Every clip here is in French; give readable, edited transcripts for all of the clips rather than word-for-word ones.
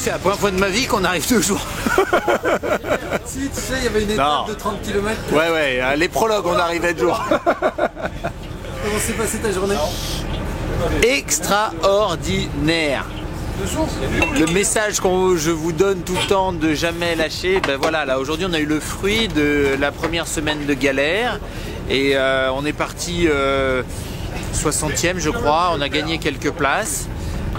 que c'est la première fois de ma vie qu'on arrive 2 jours. Si, tu sais, il y avait une étape de 30 km. Ouais, les prologues, on arrivait 2 jours. Comment s'est passée ta journée? Extraordinaire. Le message que je vous donne tout le temps de jamais lâcher, ben voilà, là aujourd'hui on a eu le fruit de la première semaine de galère et on est parti 60e je crois, on a gagné quelques places.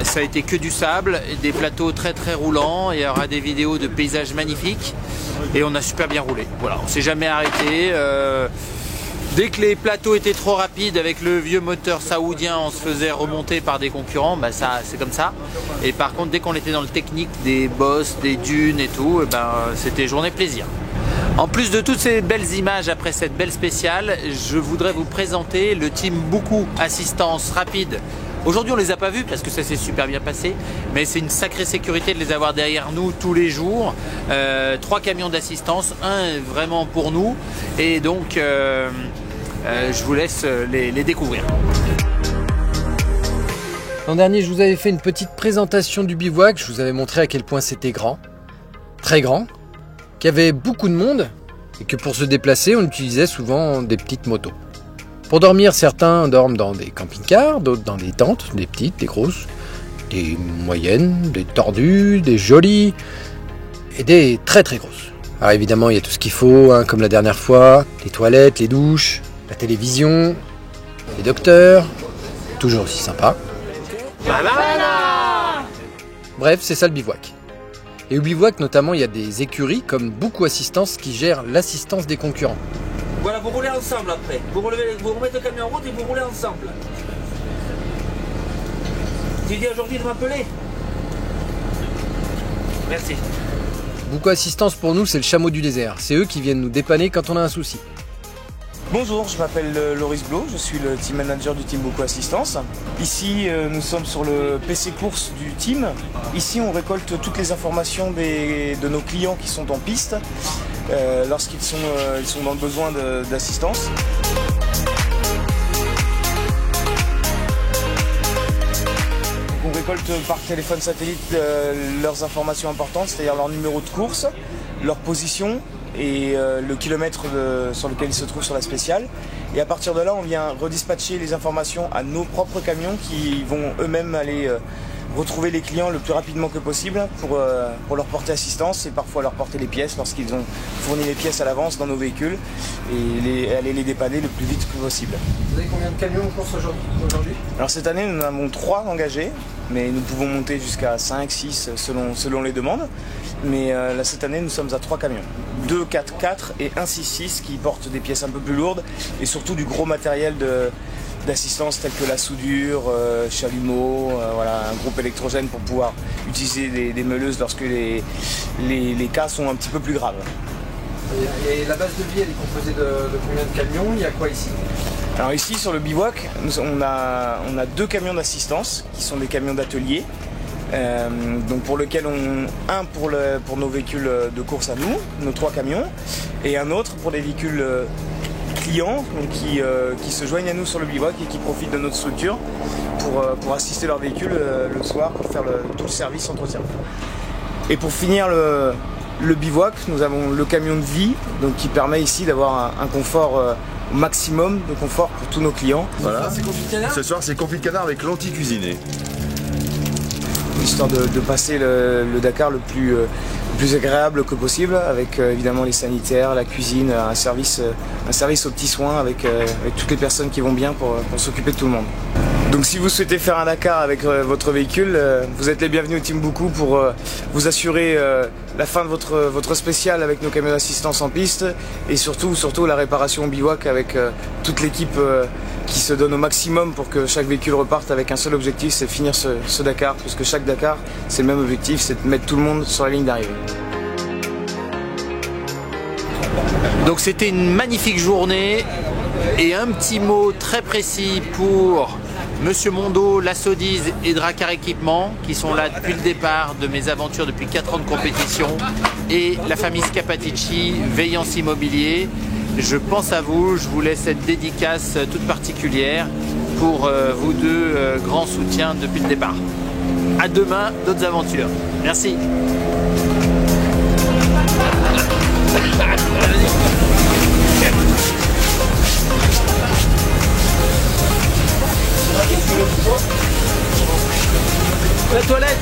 Ça a été que du sable, des plateaux très très roulants, il y aura des vidéos de paysages magnifiques et on a super bien roulé. Voilà, on s'est jamais arrêté. Dès que les plateaux étaient trop rapides avec le vieux moteur saoudien, on se faisait remonter par des concurrents, bah ça c'est comme ça. Et par contre dès qu'on était dans le technique des bosses, des dunes et tout, c'était journée plaisir. En plus de toutes ces belles images après cette belle spéciale, je voudrais vous présenter le team Boucou Assistance Rapide. Aujourd'hui on les a pas vus parce que ça s'est super bien passé, mais c'est une sacrée sécurité de les avoir derrière nous tous les jours. 3 camions d'assistance, un vraiment pour nous, et donc je vous laisse les découvrir. L'an dernier je vous avais fait une petite présentation du bivouac, je vous avais montré à quel point c'était grand, très grand, qu'il y avait beaucoup de monde et que pour se déplacer on utilisait souvent des petites motos. Pour dormir, certains dorment dans des camping-cars, d'autres dans des tentes, des petites, des grosses, des moyennes, des tordues, des jolies et des très très grosses. Alors évidemment, il y a tout ce qu'il faut, hein, comme la dernière fois, les toilettes, les douches, la télévision, les docteurs, toujours aussi sympa. Bref, c'est ça le bivouac. Et au bivouac, notamment, il y a des écuries comme Boucou Assistance qui gèrent l'assistance des concurrents. Voilà, vous roulez ensemble après. Vous remettez le camion en route et vous roulez ensemble. Tu dis aujourd'hui de m'appeler? Merci. Boucou Assistance pour nous, c'est le chameau du désert. C'est eux qui viennent nous dépanner quand on a un souci. Bonjour, je m'appelle Loris Blo, je suis le team manager du team Boucou Assistance. Ici, nous sommes sur le PC course du team. Ici, on récolte toutes les informations de nos clients qui sont en piste lorsqu'ils sont dans le besoin d'assistance. On récolte par téléphone satellite leurs informations importantes, c'est-à-dire leur numéro de course, leur position et le kilomètre sur lequel ils se trouvent sur la spéciale. Et à partir de là, on vient redispatcher les informations à nos propres camions qui vont eux-mêmes aller retrouver les clients le plus rapidement que possible pour leur porter assistance et parfois leur porter les pièces lorsqu'ils ont fourni les pièces à l'avance dans nos véhicules et aller les dépanner le plus vite que possible. Vous avez combien de camions en course aujourd'hui? Alors cette année, nous en avons 3 engagés, mais nous pouvons monter jusqu'à 5, 6 selon les demandes. Mais là, cette année, nous sommes à 3 camions. 2 4x4 et un 6x6 qui portent des pièces un peu plus lourdes et surtout du gros matériel d'assistance tel que la soudure, chalumeau, voilà, un groupe électrogène pour pouvoir utiliser des meuleuses lorsque les cas sont un petit peu plus graves. Et la base de vie, elle est composée de combien de camions? Il y a quoi ici? Alors ici sur le bivouac, on a 2 camions d'assistance qui sont des camions d'atelier. Donc pour lequel un pour nos véhicules de course à nous, nos 3 camions, et un autre pour des véhicules clients donc qui se joignent à nous sur le bivouac et qui profitent de notre structure pour assister leur véhicule le soir pour faire tout le service entretien. Et pour finir le bivouac, nous avons le camion de vie donc qui permet ici d'avoir un confort au maximum de confort pour tous nos clients. Voilà. Ce soir c'est confit de canard avec lentilles cuisinées. Histoire de passer le Dakar le plus agréable que possible, avec évidemment les sanitaires, la cuisine, un service aux petits soins avec toutes les personnes qui vont bien pour s'occuper de tout le monde. Donc si vous souhaitez faire un Dakar avec votre véhicule, vous êtes les bienvenus au Team Boucou pour vous assurer la fin de votre spécial avec nos camions d'assistance en piste et surtout la réparation au bivouac avec toute l'équipe qui se donne au maximum pour que chaque véhicule reparte avec un seul objectif, c'est finir ce Dakar, puisque chaque Dakar, c'est le même objectif, c'est de mettre tout le monde sur la ligne d'arrivée. Donc c'était une magnifique journée et un petit mot très précis pour Monsieur Mondo, la Sodise et Drakkar Équipement qui sont là depuis le départ de mes aventures depuis 4 ans de compétition et la famille Scapatici, Veillance Immobilier. Je pense à vous, je vous laisse cette dédicace toute particulière pour vous deux grands soutiens depuis le départ. À demain, d'autres aventures. Merci. La toilette.